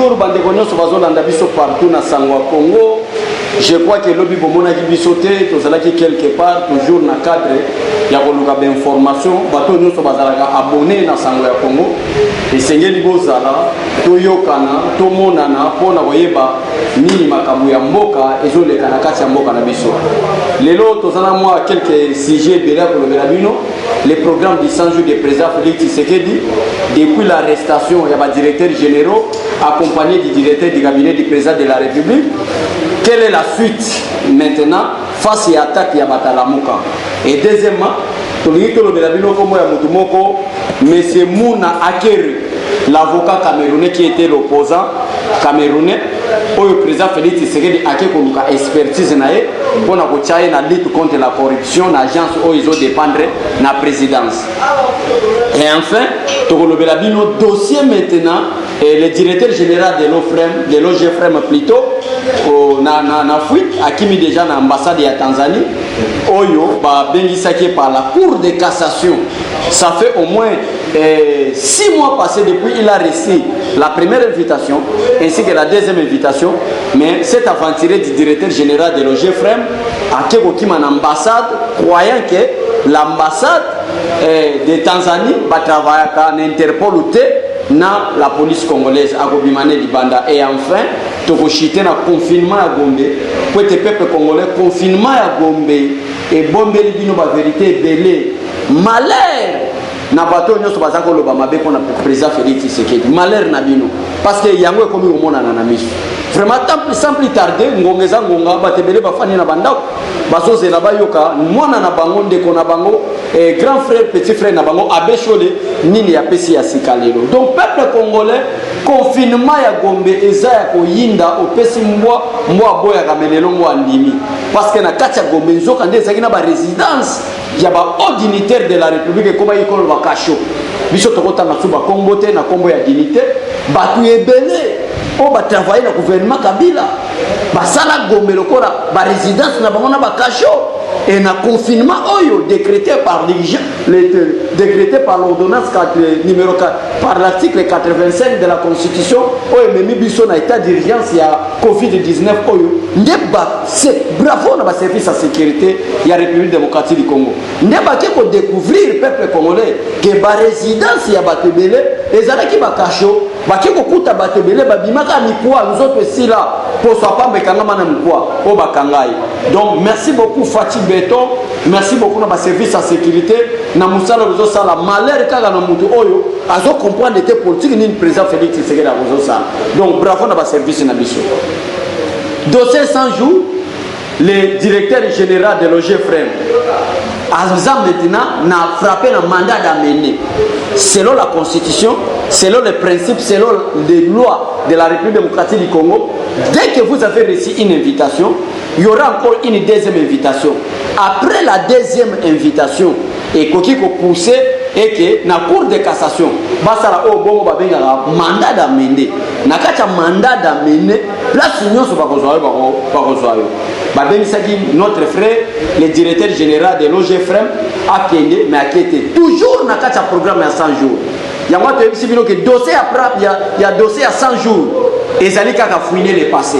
Bonjour, bande nyonso bazolanda biso partout na sango ya Congo. Je crois que lobi bomona ki biso te tozalaki quelque part toujours na cadre ya koluka ba information bato nyonso bazalaka abonné na sango ya Congo. Esengeli bozala toyokana tomonana pona koyeba nini makambo ya mboka ezoleka na kati ya mboka na biso. Lelo tozala moi quelques sujets bela kolobela bino. Les programmes du 100 jours de président Félix Tshisekedi depuis l'arrestation ya ba directeurs généraux accompagné du directeur du cabinet du président de la République. Quelle est la suite maintenant face à l'attaque ya Batalamuka? Et deuxièmement, M. Mouna Akere, l'avocat camerounais qui était l'opposant camerounais, le président Félix Tshisekedi a fait expertise pour la lutte contre la corruption dans l'agence où ils ont dépendre de la présidence. Et enfin, le dossier maintenant, le directeur général de l'OGFREM plutôt, na fuite, a mis déjà dans l'ambassade de Tanzanie, Oyo, bénissaké par la Cour de cassation. Ça fait au moins 6 mois passés depuis qu'il a reçu la première invitation ainsi que la deuxième invitation. Mais cet aventurier du directeur général de l'OGFREM a été en ambassade, croyant que l'ambassade de Tanzanie va travailler avec Interpol ou na la police congolaise à Gobimane Libanda. Et enfin, Tokoshite na confinement à Gombe, pour le peuple congolais, confinement à Gombe et Bombe Libino, la vérité, belé, malheur. Na bato nyonso bazako loba mabe pona président Félix Tshisekedi malheur na bino parce que yango ekomi komona na miso vraiment sans plus tarder ngongeza ngonga batebele bafani na bandako bazozela bayoka mwana na bango ndeko na bango grand frère petit frère na bango abeshole nini ya pesi ya sikalelo. Donc peuple congolais confinement ya Gombe eza ya koyinda opesi mbwa boya kamelelo ngwa ndimi parce que na kati ya Gombe nzoka nde ezaki na ba résidence ya ba haut dignitaire de la République comme ikolo bakasho biso tokotanga suba kombo te na kombo ya dignité batu ebele o ba travailler na gouvernement Kabila basala Gombe lokola ba résidence na bango na bakasho et na confinement oyo décrété par l'ordonnance numéro 4 par l'article 85 de la Constitution oyo memi biso na état d'urgence ya Covid-19 oyo ndeba c'est bravo na ba service de sécurité ya République démocratique du Congo ndeba ke ko découvrir peuple congolais que ba résidence ya batebele ezalaki bakasho baki kokuta batebele babimaka mikwa nzoto sila pour soit pas bekanga mana mikwa o bakangai. Donc merci beaucoup Fatih Beton, merci beaucoup na ba service de sécurité na musala bezo sala malheur kaka na mutu oyo azo comprendre était politique ni président Félix Tshisekedi a bezo sala. Donc bravo na ba service na biso. Dossier 100 jours, le directeur général de l'OGFREM Azam maintenant n'a frappé le mandat d'amener selon la constitution, selon les principes, selon les lois de la République démocratique du Congo. Dès que vous avez reçu une invitation, il y aura encore une deuxième invitation. Après la deuxième invitation, et qui poussé et que na cour de cassation basala o bongo babenga mandat d'amener na kacha mandat d'amener place nyonso bakozwayo babengisaki notre frère le directeur général de l'OGFREM akende mais akete toujours na kacha programme à 100 jours yango to ebisi bino que dossier après ya dossier à 100 jours ezali kaka fouiner le passé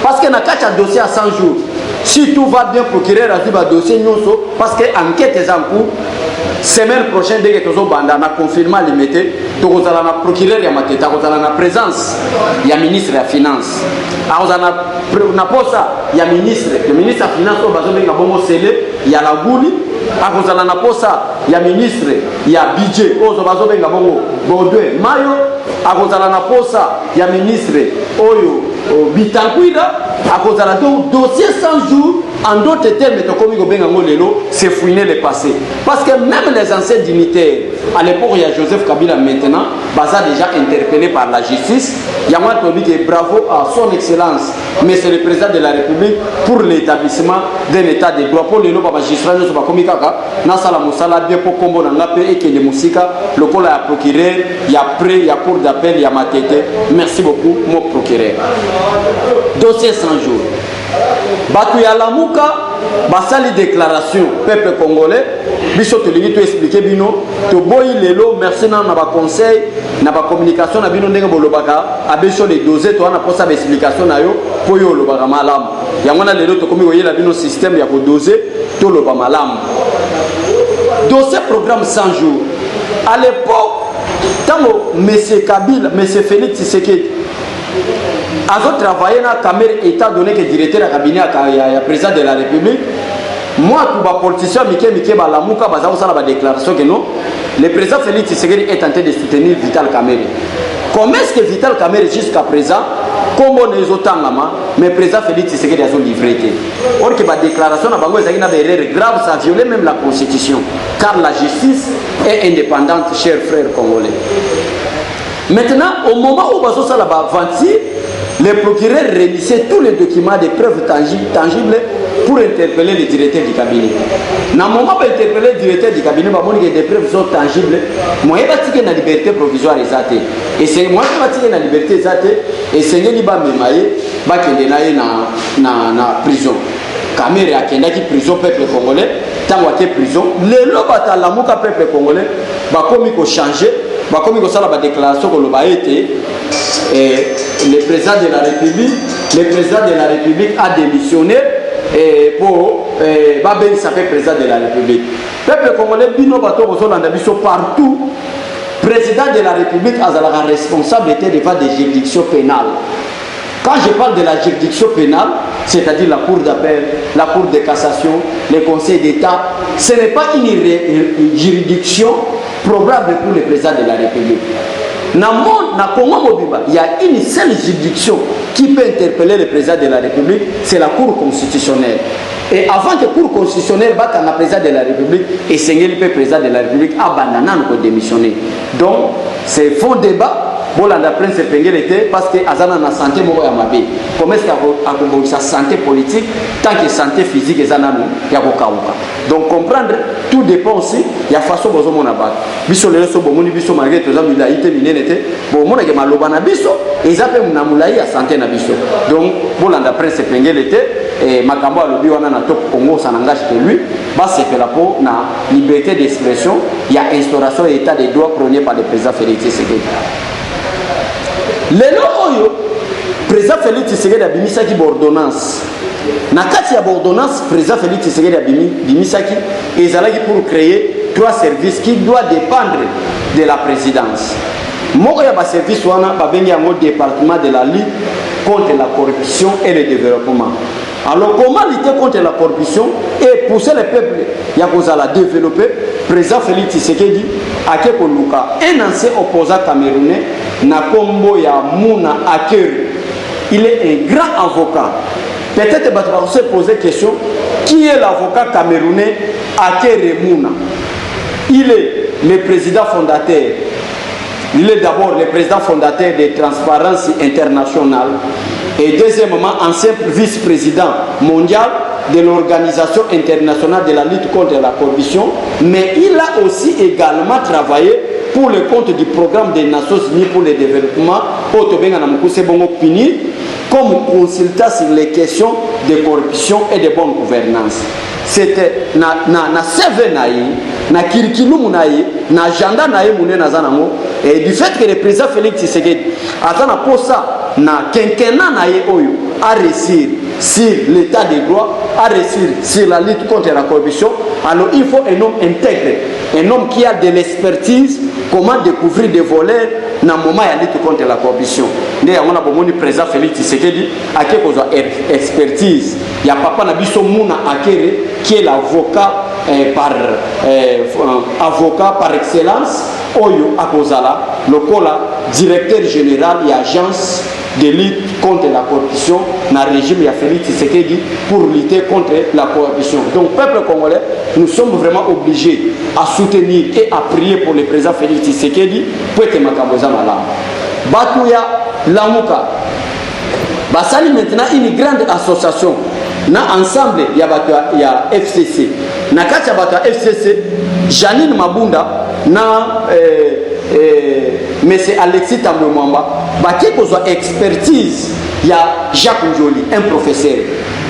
parce que na kacha dossier à 100 jours si tout va bien procureur a dit ba dossier nyonso parce que enquête est en cours. Semaine prochaine, dès que nous avons confirmé limité, nous allons procureur ya mateta, nous allons présence ya ministre de la finance. Nous allons posa ya ministre, le ministre de la finance au bazombe na bongo sele ya la gouli. Nous allons posa ya ministre ya budget au bazombe na bongo Baudouin Mayo. Nous allons posa ya ministre oyo Bitankwida. Nous allons dossier 100 jours. En d'autres termes, c'est fouiner le passé. Parce que même les anciens dignitaires, à l'époque, il y a Joseph Kabila maintenant, Baza déjà interpellé par la justice. Yaman Tobi qui est bravo à son excellence, mais c'est le président de la République pour l'établissement d'un état de droit. Pour les lois, magistrat, nous sommes comme Kaka, Nasala Moussala, bien pour Combo Nangape et que les Moussika, le col à procureur, il y a prêt, il y a cour d'appel, il y a matete. Merci beaucoup, mon procureur. Dossier 100 jours. Batu ya Lamuka, basali déclaration, peuple congolais, biso tolingi to expliquer bino to boyi lelo merci na ba conseil na ba communication na bino ndenge bolobaka abeso les doser to na posa ba explication na yo po yo lobaka malamu yango na lelo to komi oyela bino système ya ko doser to loba malamu dossier programme 100 jours à l'époque tango monsieur Kabila monsieur Félix Tshisekedi a travaillé dans la caméra état donné que directeur de cabinet à président de la République. Moi, tout les politiciens, Balamuka, la déclaration que non, le président Félix Tshisekedi est tenté de soutenir Vital Kamerhe. Comment est-ce que Vital Kamerhe jusqu'à présent, comme on est autant, mais le président Félix Tshisekedi a livré. Or que la déclaration a une erreur grave, ça a violé même la Constitution, car la justice est indépendante, chers frères congolais. Maintenant, au moment où Bazosa l'a vendu, les procureurs réunissaient tous les documents de preuves tangibles pour interpeller le directeur du cabinet. Dans le moment où interpeller le directeur du cabinet, des preuves sont tangibles. Moi, je vais la liberté provisoire exacte. Et c'est moi qui vais la liberté exacte. Et c'est ce qui va me mailler, qui est dans la prison. Kamerhe a qui prison peuple congolais, tant que prison. Les lobes à la mouka peuple congolais, comme il faut changer. Comme il y a la déclaration que l'on a été, le président de la République a démissionné pour s'appeler président de la République. Le peuple congolais, partout, président de la République a la responsabilité de faire des juridictions pénales. Quand je parle de la juridiction pénale, c'est-à-dire la Cour d'appel, la Cour de cassation, le Conseil d'État, ce n'est pas une juridiction probable pour le président de la République. Dans le Congo, il y a une seule juridiction qui peut interpeller le président de la République, c'est la Cour constitutionnelle. Et avant que la Cour constitutionnelle batte le président de la République, et le président de la République abandonne pour démissionner. Donc, c'est faux débat. Bon, la prince était parce que Azana na santé moko ya mabe. Comment est-ce qu'il sa santé politique tant que santé physique ezana no ya kokauka. Donc comprendre tout dépend aussi ya façon bozo mona ba. Biso lelo so bomoni biso malgré to za milai te minene bon mona ke maloba na biso ezape na mulai ya santé na biso. Donc bon la prince était et makambo alobi wana na top Congo ça n'engage que lui. Bah c'est fait la peau na liberté d'expression, il y a instauration de l'état des droits prôné par le président Félix Tshisekedi. Lelo oyo président Félix Tshisekedi a bimisaki ordonnance. Na kati ya ordonnance président Félix Tshisekedi a bimisaki ezalaki pour créer 3 services qui doivent dépendre de la présidence. Moko ya ba service wana ba bengi yango département de la lutte contre la corruption et le développement. Alors comment lutter contre la corruption et pousser le peuple ya kozala développer? Président Félix Tshisekedi a koluka un ancien opposant camerounais na kombo ya Mouna Akeru. Il est un grand avocat. Peut-être que vous se poser la question, qui est l'avocat camerounais Akeru Mouna? Il est le président fondateur. Il est d'abord le président fondateur de Transparency International et deuxièmement ancien vice-président mondial de l'Organisation internationale de la lutte contre la corruption, mais il a aussi également travaillé pour le compte du programme des Nations Unies pour le développement, comme consultant sur les questions de corruption et de bonne gouvernance. C'était na CV na curriculum na agenda et du fait que le président Félix Tshisekedi a na posa na quinquennat a réussi sur l'état des droits, a réussi sur la lutte contre la corruption. Alors il faut un homme intègre, un homme qui a de l'expertise, comment découvrir des voleurs dans le moment de la lutte contre la corruption. On a le président Félix Tshisekedi a une expertise. Il y a papa Nabiso Mouna Akeru qui est l'avocat avocat par excellence. Oyo Akozala, le directeur général et agence de lutte contre la corruption dans le régime de Félix Tshisekedi pour lutter contre la corruption. Donc, peuple congolais, nous sommes vraiment obligés à soutenir et à prier pour le président Félix Tshisekedi pour que Makaboza Malam. Batouya Lamuka. Basali maintenant une grande association. Na ensemble, il y a FCC. Na kati ya FCC, Janine Mabunda, na M. Alexis Tambwe Mwamba, qui a expertise il y a Jacques Njoli, un professeur.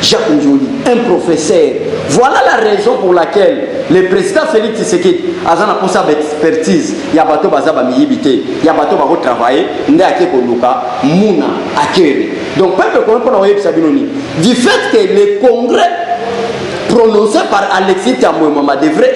Jacques Njoli, un professeur. Voilà la raison pour laquelle le président Félix Tshisekedi a pour sa expertise. Il y a bateau bazaba miyibité, il y a bateau bako travailler, nde ake koluka muna akere. Donc peuple comment pour oyebi sabinoni. Du fait que le congrès prononcé par Alexis Tamouemama devrait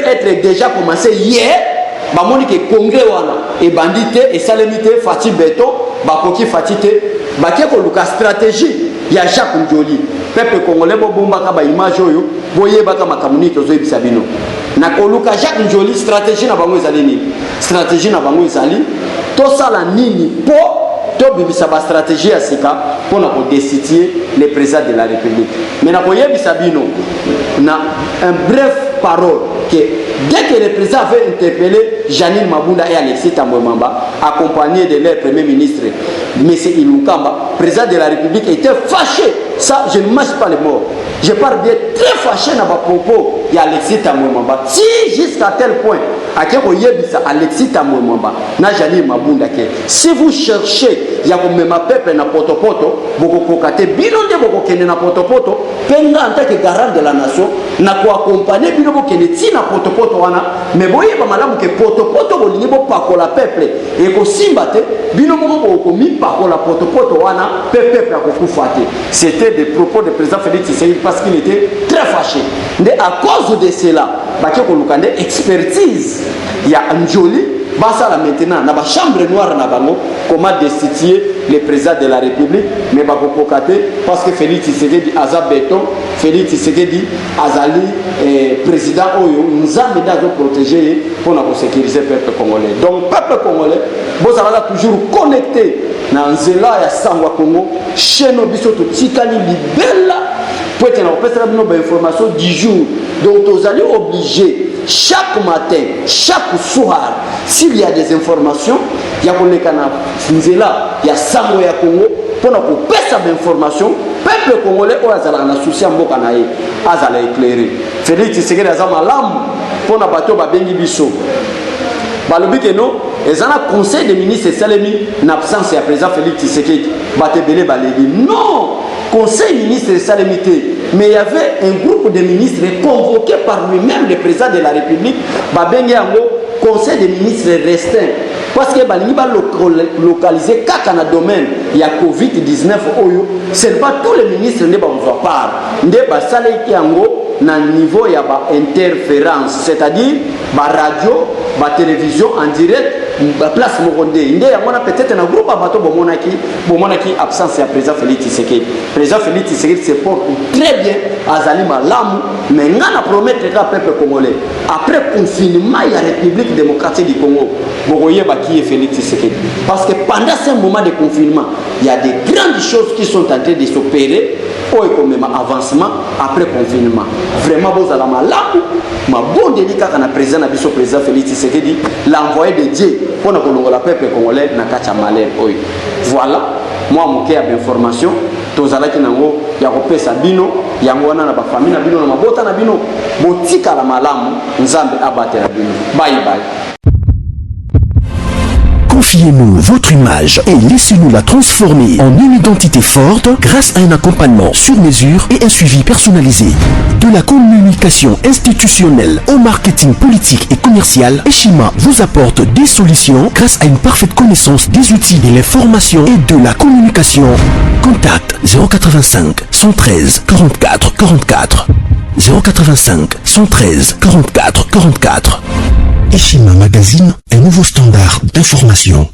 être déjà commencé hier. Bamoni ke congrès wana et bandité et salemité fati beton bakoki fatité bakeko luka stratégie ya Jacques Njoli peuple congolais bo bomba ka ba image oyo boyeba ka makamuni tozo ebisa bino na koluka Jacques Njoli stratégie na bango ezali nini stratégie na bango ezali to sala nini po to bibisa ba stratégie ya sika pona ko destituer le président de la République mais na koyebisa bino na un bref parole que dès que le président avait interpellé Janine Mabunda et Alexis Tamouemamba, accompagné de leur premier ministre, M. Ilukamba, président de la République, était fâché. Ça, je ne mange pas les morts. Je parle bien très fâché dans ma propos de Alexis Tamouemamba. Si jusqu'à tel point, Alexis Tamouemamba, na Janine Mabunda, si vous cherchez, il y a même un peuple na potopoto, beaucoup kokate, bilonde beaucoup kene na potopoto, penga en tant que garant de la nation, na ko accompagner bilonde kene ti na potopoto wana, mais boye ba malamu ke potopoto bolingi bo pakola peuple et ko simbate bilonde ko mi pakola potopoto wana peuple akokufa te. C'était des propos du président Félix Tshisekedi parce qu'il était très fâché. Mais à cause de cela, baké ko lukande expertise ya Njoli basa la maintenant na ba chambre noire na bango comment destituer le président de la République mais ba kokokate parce que Félix Tshisekedi azab béton Félix Tshisekedi azali président oyo nzambe ndazo protéger pour na sécuriser le peuple congolais. Donc peuple congolais boza toujours connecté na nzela ya sangwa Congo chez nos biso to tikali libella pour être na opesa bino ba information du jour. Donc vous allez obligé chaque matin, chaque soir, s'il y a des informations, il y a il y a Sango ya Congo, pour nous passer des informations, le peuple congolais, on a un souci à Mbokanaye, à éclairer. Félix Tshisekedi a un lam pour nous battre Babengi Bisso. Balobi que non, et ça a conseil des ministres Salemi, en absence du président Félix Tshisekedi, Batebele Balégi. Non, conseil ministre Salemité. Mais il y avait un groupe de ministres convoqué par lui-même, le président de la République, Babengi Ango, conseil des ministres restreint. Parce que Balingi va localiser quand dans le domaine il y a Covid-19, ce n'est pas tous les ministres qui ne vont pas. Ils vont na niveau ya ba interférence, c'est-à-dire ba radio, ba télévision en direct, ba place moronde. Inde ya mona peut-être na groupe bato bomonaki absence ya président Félix Tshisekedi. Président Félix Tshisekedi se porte très bien azali malamu, mais ngana promettre ka peuple congolais après confinement ya République démocratique du Congo. Bogoye ba qui est Félix Tshisekedi. Parce que pendant ce moment de confinement, il y a des grandes choses qui sont en train de s'opérer au même avancement après confinement. Vraiment, vous allez malamu, ma bonne délicat quand le président Félix Tshisekedi l'envoyé de Dieu pour le peuple congolais n'a qu'à malheur. Voilà, moi mon cœur d'information, tous allez qui n'ont ya kopé sabino, yangwana na ba famille na bino na mabota na bino, botika la malamu, nzambe abate na bino. Bye bye. Confiez-nous votre image et laissez-nous la transformer en une identité forte grâce à un accompagnement sur mesure et un suivi personnalisé. De la communication institutionnelle au marketing politique et commercial, Eshima vous apporte des solutions grâce à une parfaite connaissance des outils de l'information et de la communication. Contact 085 113 44 44 085 113 44 44. Eshima Magazine, un nouveau standard d'information.